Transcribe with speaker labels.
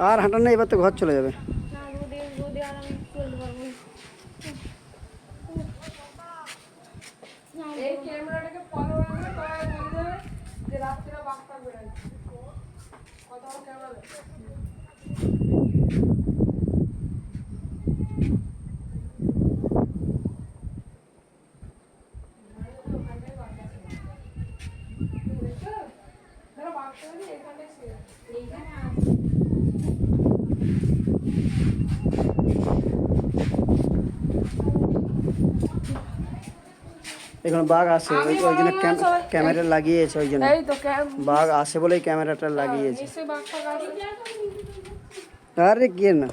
Speaker 1: আর হাঁটার নেই, এবার তো ঘর চলে যাবে।
Speaker 2: না রোদে রোদে আর আমি চলতে পারবো না।
Speaker 3: এই ক্যামেরাটাকে ফলো রাখলে তবে বলে দেবে যে রাত্রিরা বাঘটা বেড়ায় কত বড় ক্যামেরা দেখো।
Speaker 1: এখানে বাঘ আসে, ওই জন্য ক্যামেরা লাগিয়েছে, ওই জন্য
Speaker 3: এই তো
Speaker 1: বাঘ আসে বলেই ক্যামেরাটা লাগিয়েছে।
Speaker 3: নিশ্চয়ই বাঘ ফাঘ আছে।
Speaker 1: আরে গিয়ে না।